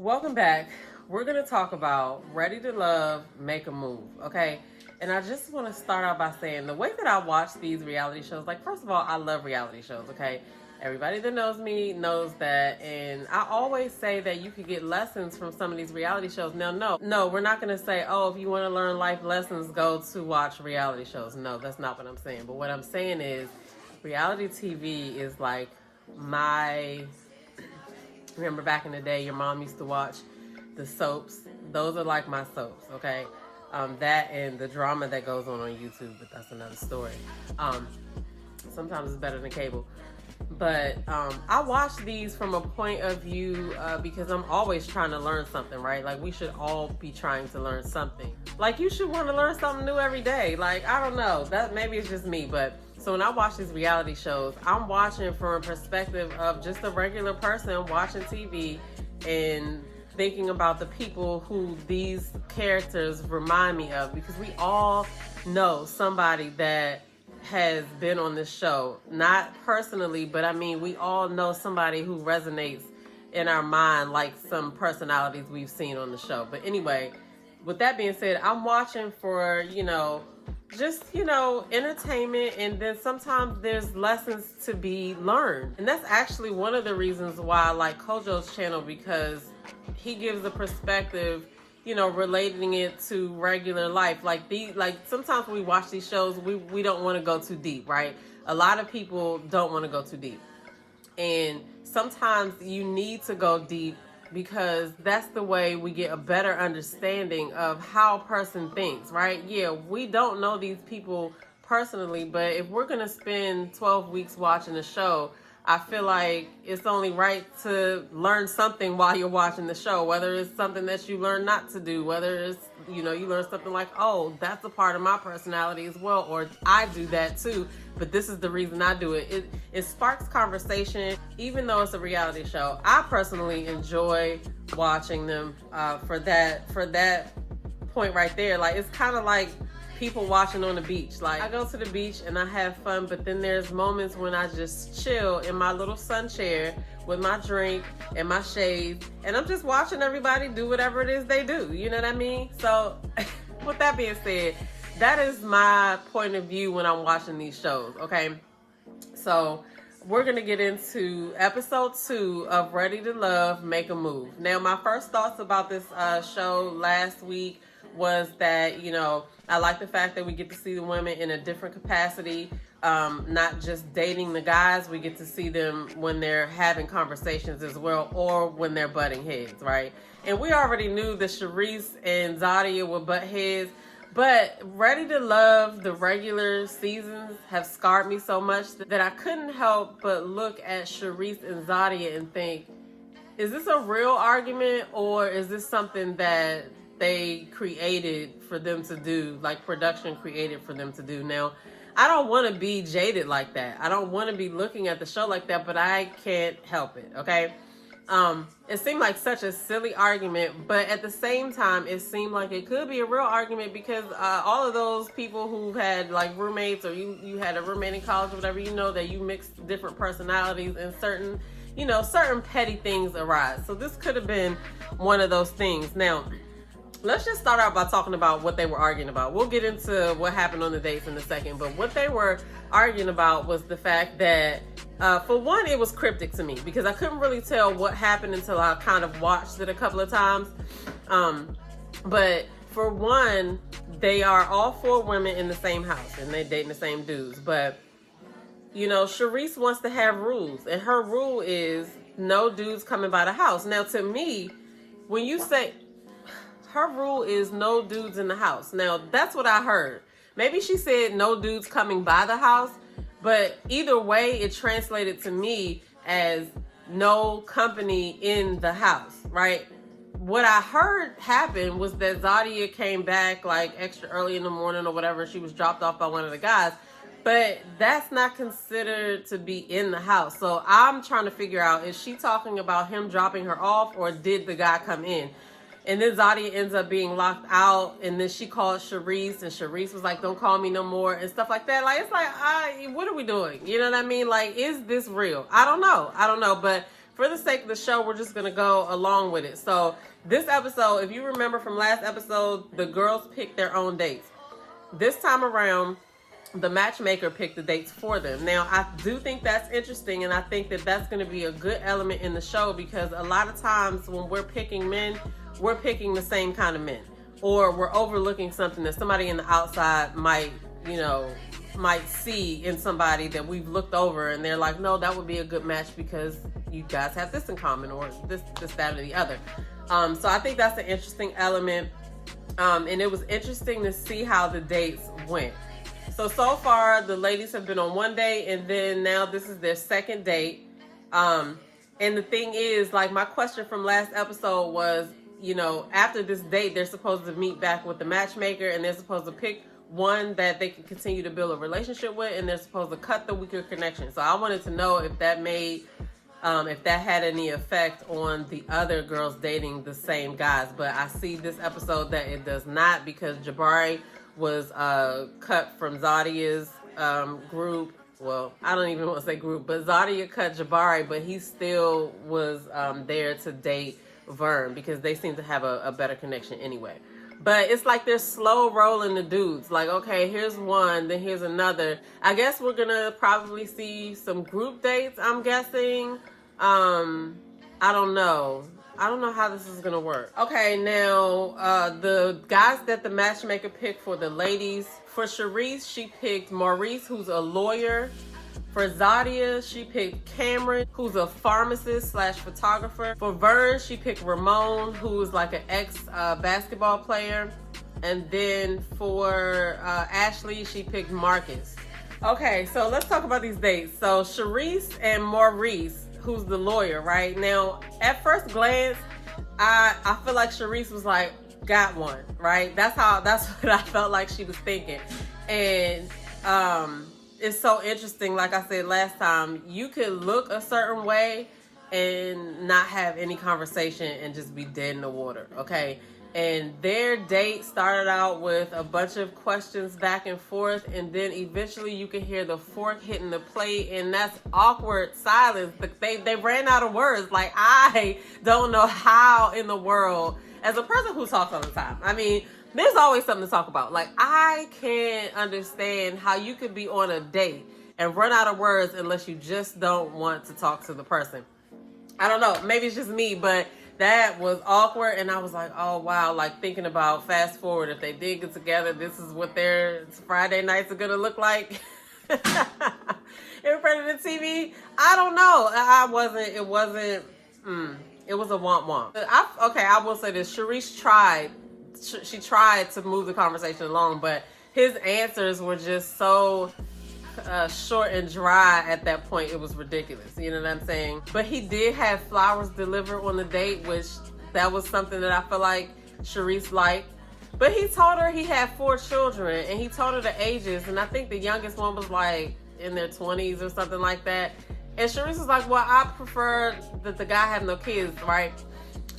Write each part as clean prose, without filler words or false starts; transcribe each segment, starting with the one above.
Welcome back. We're going to talk about Ready to Love, Make a Move, okay? And I just want to start out by saying the way that I watch these reality shows, like, first of all, I love reality shows, okay? Everybody that knows me knows that. And I always say that you could get lessons from some of these reality shows. Now, no, we're not going to say, oh, if you want to learn life lessons, go to watch reality shows. No, that's not what I'm saying. But what I'm saying is reality TV is like my... Remember back in the day, your mom used to watch the soaps. Those are like my soaps, okay? That and the drama that goes on YouTube, but that's another story. Sometimes it's better than cable. But I watch these from a point of view because I'm always trying to learn something, right? Like, we should all be trying to learn something. Like, you should want to learn something new every day. Like, I don't know. That maybe it's just me, but so when I watch these reality shows, I'm watching from a perspective of just a regular person watching TV and thinking about the people who these characters remind me of, because we all know somebody that has been on this show. Not personally, but I mean, we all know somebody who resonates in our mind like some personalities we've seen on the show. But anyway, with that being said, I'm watching for, just, entertainment, and then sometimes there's lessons to be learned. And that's actually one of the reasons why I like Kojo's channel, because he gives a perspective, relating it to regular life. Like sometimes when we watch these shows, we don't want to go too deep, right? A lot of people don't want to go too deep. And sometimes you need to go deep, because that's the way we get a better understanding of how a person thinks, right? Yeah, we don't know these people personally, but if we're going to spend 12 weeks watching a show, I feel like it's only right to learn something while you're watching the show, whether it's something that you learn not to do, whether it's, you learn something like, oh, that's a part of my personality as well, or I do that too, but this is the reason I do it. It sparks conversation, even though it's a reality show. I personally enjoy watching them for that point right there. Like, it's kind of like people watching on the beach. Like, I go to the beach and I have fun, but then there's moments when I just chill in my little sun chair with my drink and my shades, and I'm just watching everybody do whatever it is they do. You know what I mean? So with that being said, that is my point of view when I'm watching these shows, okay? So we're going to get into episode 2 of Ready to Love, Make a Move. Now, my first thoughts about this show last week was that, I like the fact that we get to see the women in a different capacity, not just dating the guys. We get to see them when they're having conversations as well, or when they're butting heads, right? And we already knew that Shareese and Zadia would butt heads, but Ready to Love, the regular seasons have scarred me so much that I couldn't help but look at Shareese and Zadia and think, is this a real argument, or is this something that they created for them to do, like production created for them to do? Now, I don't want to be jaded like that. I don't want to be looking at the show like that, but I can't help it, okay? It seemed like such a silly argument, but at the same time, it seemed like it could be a real argument, because all of those people who had like roommates, or you had a roommate in college or whatever, that you mix different personalities, and certain petty things arise. So this could have been one of those things. Now, let's just start out by talking about what they were arguing about. We'll get into what happened on the dates in a second, but what they were arguing about was the fact that, for one, it was cryptic to me, because I couldn't really tell what happened until I kind of watched it a couple of times. But for one, they are all 4 women in the same house, and they dating the same dudes. But, Shareese wants to have rules, and her rule is no dudes coming by the house. Now, to me, when you say... her rule is no dudes in the house. Now, that's what I heard. Maybe she said no dudes coming by the house, but either way, it translated to me as no company in the house, right? What I heard happen was that Zadia came back like extra early in the morning or whatever. She was dropped off by one of the guys, but that's not considered to be in the house. So I'm trying to figure out, is she talking about him dropping her off, or did the guy come in? And then Zadia ends up being locked out, and then she called Shareese, and Shareese was like, don't call me no more, and stuff like that. Like, it's like, what are we doing? You know what I mean? Like, is this real? I don't know. But for the sake of the show, we're just going to go along with it. So this episode, if you remember from last episode, the girls picked their own dates. This time around, the matchmaker picked the dates for them. Now, I do think that's interesting, and I think that that's going to be a good element in the show, because a lot of times when we're picking men, we're picking the same kind of men, or we're overlooking something that somebody in the outside might see in somebody that we've looked over, and they're like, no, that would be a good match because you guys have this in common, or this, that, or the other. So I think that's an interesting element. And it was interesting to see how the dates went. So far, the ladies have been on one date, and then now this is their second date. And the thing is, like, my question from last episode was, after this date, they're supposed to meet back with the matchmaker, and they're supposed to pick one that they can continue to build a relationship with, and they're supposed to cut the weaker connection. So I wanted to know if that had any effect on the other girls dating the same guys. But I see this episode that it does not, because Jabari was cut from Zadia's group. Well, I don't even want to say group, but Zadia cut Jabari, but he still was there to date Vern, because they seem to have a better connection anyway. But it's like they're slow rolling the dudes. Like, okay, here's one, then here's another. I guess we're going to probably see some group dates, I'm guessing. I don't know. I don't know how this is going to work. Okay, now, the guys that the matchmaker picked for the ladies, for Shareese, she picked Maurice, who's a lawyer. For Zadia, she picked Cameron, who's a pharmacist / photographer. For Vern, she picked Ramon, who's like an ex-basketball player. And then for Ashley, she picked Marcus. Okay, so let's talk about these dates. So Shareese and Maurice, who's the lawyer, right? Now, at first glance, I feel like Shareese was like, got one, right? That's what I felt like she was thinking. And it's so interesting. Like I said last time, you could look a certain way and not have any conversation and just be dead in the water, okay? And their date started out with a bunch of questions back and forth, and then eventually you can hear the fork hitting the plate, and that's awkward silence. They ran out of words. Like, I don't know how in the world, as a person who talks all the time, I mean, there's always something to talk about. Like, I can't understand how you could be on a date and run out of words unless you just don't want to talk to the person. I don't know. Maybe it's just me, but that was awkward. And I was like, oh, wow. Like, thinking about fast forward, if they did get together, this is what their Friday nights are going to look like in front of the TV. I don't know. It was a womp-womp. I will say this. Shareese tried to move the conversation along, but his answers were just so short and dry at that point. It was ridiculous. You know what I'm saying? But he did have flowers delivered on the date, which that was something that I feel like Shareese liked. But he told her he had 4 children, and he told her the ages, and I think the youngest one was like in their 20s or something like that. And Shareese was like, well, I prefer that the guy have no kids, right?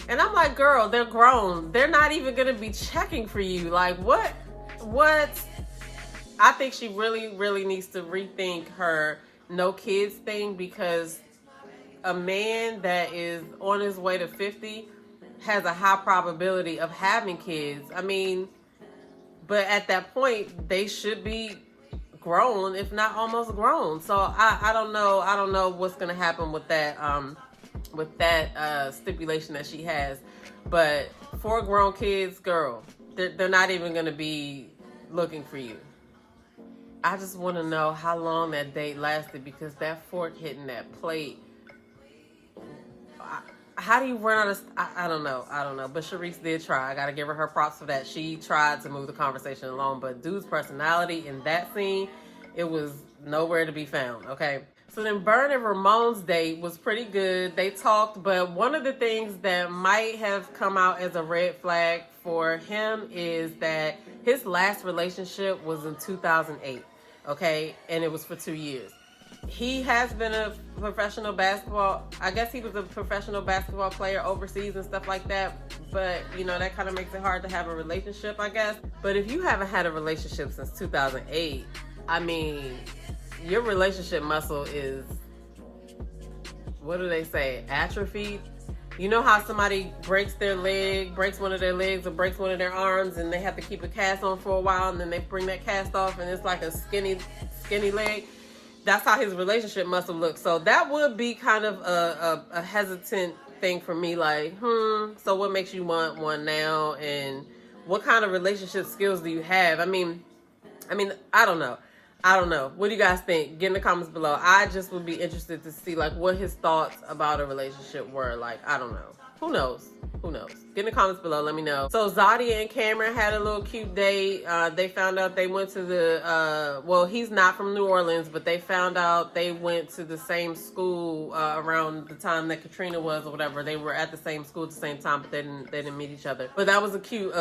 And I'm like, girl, they're grown. They're not even going to be checking for you. Like, what? I think she really, really needs to rethink her no kids thing, because a man that is on his way to 50 has a high probability of having kids. I mean, but at that point, they should be grown, if not almost grown. So I don't know. I don't know what's going to happen with that. With that stipulation that she has. But 4 grown kids, girl, they're not even going to be looking for you. I just want to know how long that date lasted, because that fork hitting that plate, how do you run out of... I don't know. But Shareese did try. I got to give her props for that. She tried to move the conversation along, but dude's personality in that scene, it was nowhere to be found, okay? So then Vern and Ramon's date was pretty good. They talked, but one of the things that might have come out as a red flag for him is that his last relationship was in 2008, okay? And it was for 2 years. He has been a professional basketball, I guess he was a professional basketball player overseas and stuff like that. But, that kind of makes it hard to have a relationship, I guess. But if you haven't had a relationship since 2008, I mean... your relationship muscle is what do they say, atrophied. You know how somebody breaks their leg, breaks one of their legs or breaks one of their arms, and they have to keep a cast on for a while, and then they bring that cast off and it's like a skinny leg? That's how his relationship must have looked. So that would be kind of a hesitant thing for me, like, so what makes you want one now, and what kind of relationship skills do you have? I mean, I don't know. What do you guys think? Get in the comments below. I just would be interested to see like what his thoughts about a relationship were. Like, I don't know. Who knows? Get in the comments below. Let me know. So Zadia and Cameron had a little cute date. They found out they went to the, well, he's not from New Orleans, but they found out they went to the same school around the time that Katrina was or whatever. They were at the same school at the same time, but they didn't meet each other. But that was a cute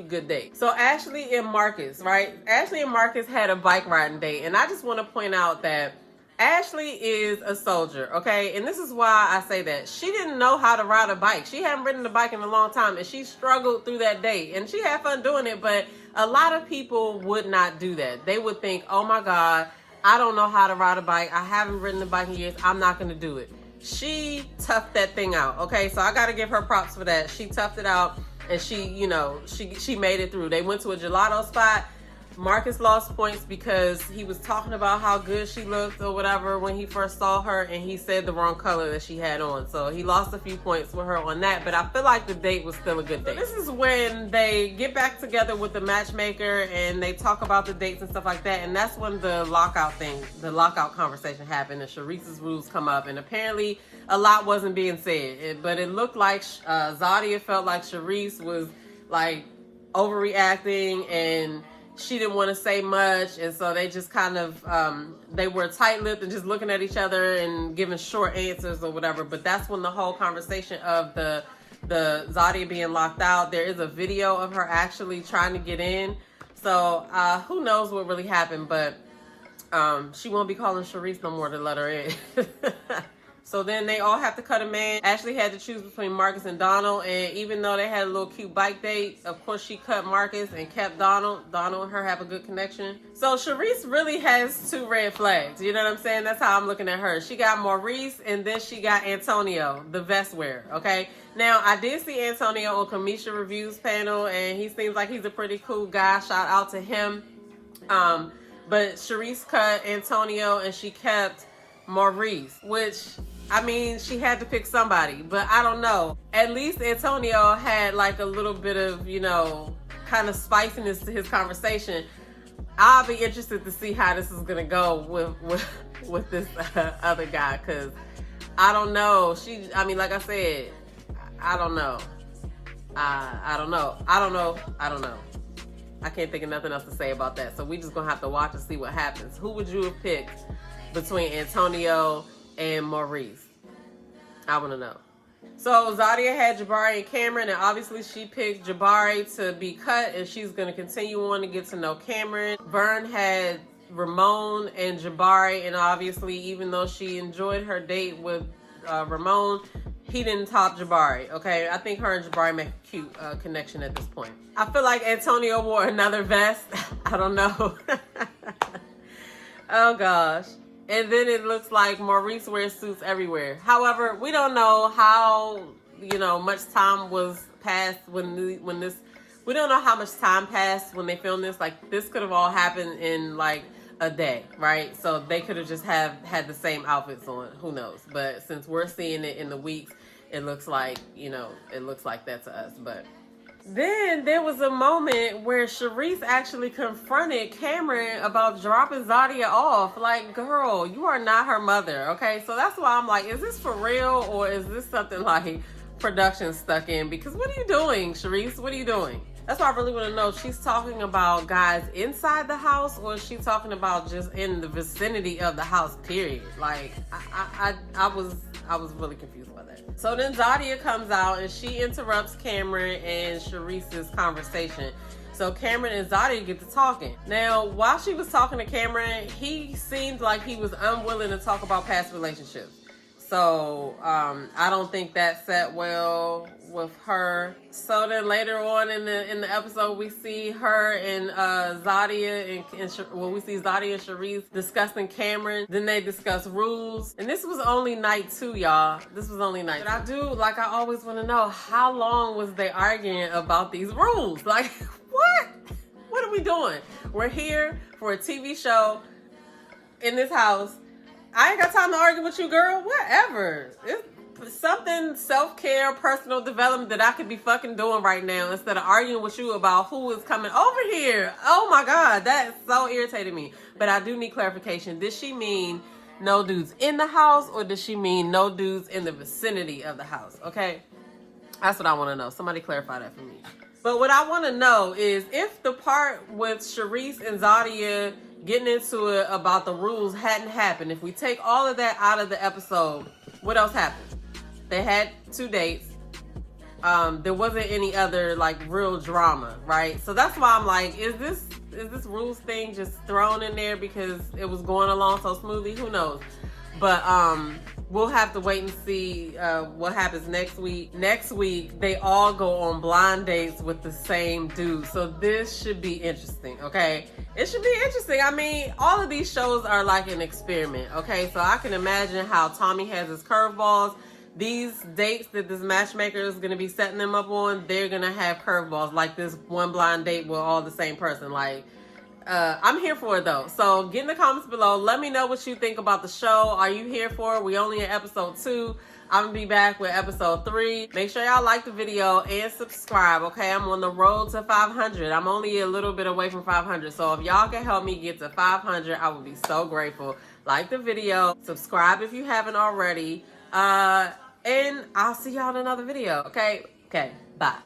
good date. So Ashley and Marcus, right? Ashley and Marcus had a bike riding date. And I just want to point out that Ashley is a soldier, okay? And this is why I say that. She didn't know how to ride a bike. She hadn't ridden a bike in a long time, and she struggled through that day. And she had fun doing it, but a lot of people would not do that. They would think, oh my God, I don't know how to ride a bike. I haven't ridden a bike in years. I'm not going to do it. She toughed that thing out, okay? So I got to give her props for that. She toughed it out, and she made it through. They went to a gelato spot. Marcus lost points because he was talking about how good she looked or whatever when he first saw her, and he said the wrong color that she had on. So he lost a few points with her on that, but I feel like the date was still a good date. So this is when they get back together with the matchmaker and they talk about the dates and stuff like that, and that's when the lockout conversation happened, and Shareese's rules come up, and apparently a lot wasn't being said, but it looked like Zadia felt like Shareese was like overreacting and she didn't want to say much, and so they just kind of they were tight-lipped and just looking at each other and giving short answers or whatever. But that's when the whole conversation of the Zadia being locked out, there is a video of her actually trying to get in. So who knows what really happened, but she won't be calling Shareese no more to let her in. So then they all have to cut a man. Ashley had to choose between Marcus and Donald, and even though they had a little cute bike date, of course she cut Marcus and kept Donald. Donald and her have a good connection. So Shareese really has two red flags. You know what I'm saying? That's how I'm looking at her. She got Maurice, and then she got Antonio, the vest wearer, okay? Now, I did see Antonio on Kamisha Reviews panel, and he seems like he's a pretty cool guy. Shout out to him. But Shareese cut Antonio, and she kept Maurice, which, I mean, she had to pick somebody, but I don't know. At least Antonio had like a little bit of, kind of spiciness to his conversation. I'll be interested to see how this is gonna go with this other guy, because I don't know. Like I said, I don't know. I don't know. I can't think of nothing else to say about that. So we just gonna have to watch and see what happens. Who would you have picked between Antonio and Maurice? I want to know. So Zadia had Jabari and Cameron, and obviously she picked Jabari to be cut, and she's going to continue on to get to know Cameron. Vern had Ramon and Jabari, and obviously even though she enjoyed her date with Ramon, he didn't top Jabari, okay? I think her and Jabari make a cute connection at this point. I feel like Antonio wore another vest. I don't know. Oh gosh. And then it looks like Maurice wears suits everywhere. However, we don't know how, much time was passed when this, we don't know how much time passed when they filmed this. Like, this could have all happened in like a day, right? So they could have just had the same outfits on. Who knows? But since we're seeing it in the weeks, it looks like, it looks like that to us. But then there was a moment where Shareese actually confronted Cameron about dropping Zadia off. Like, girl, you are not her mother, okay? So that's why I'm like, is this for real, or is this something like production stuck in? Because what are you doing, Shareese? What are you doing? That's why I really want to know. She's talking about guys inside the house, or is she talking about just in the vicinity of the house, period? Like, I was really confused by that. So then Zadia comes out and she interrupts Cameron and Shareese's conversation. So Cameron and Zadia get to talking. Now, while she was talking to Cameron, he seemed like he was unwilling to talk about past relationships. So I don't think that set well with her. So then later on in the episode, we see her and Zadia and we see Zadia and Shareese discussing Cameron. Then they discuss rules, and this was only night 2, y'all. This was only night. But I do, like, I always want to know, how long was they arguing about these rules? Like, what? What are we doing? We're here for a TV show in this house. I ain't got time to argue with you, girl. Whatever. It's something self-care, personal development that I could be fucking doing right now instead of arguing with you about who is coming over here. Oh my God, that so irritated me. But I do need clarification. Did she mean no dudes in the house, or did she mean no dudes in the vicinity of the house? Okay? That's what I want to know. Somebody clarify that for me. But what I want to know is, if the part with Shareese and Zadia getting into it about the rules hadn't happened, if we take all of that out of the episode, what else happened? They had 2 dates. There wasn't any other like real drama, right? So that's why I'm like, is this rules thing just thrown in there because it was going along so smoothly? Who knows? But we'll have to wait and see what happens next week. Next week, they all go on blind dates with the same dude. So this should be interesting, okay? It should be interesting. I mean, all of these shows are like an experiment, okay? So I can imagine how Tommy has his curveballs. These dates that this matchmaker is going to be setting them up on, they're going to have curveballs, like this one blind date with all the same person. Like, I'm here for it though. So get in the comments below. Let me know what you think about the show. Are you here for it? We only in episode 2. I'm going to be back with episode 3. Make sure y'all like the video and subscribe, okay? I'm on the road to 500. I'm only a little bit away from 500. So if y'all can help me get to 500, I would be so grateful. Like the video. Subscribe if you haven't already. And I'll see y'all in another video, okay? Okay, bye.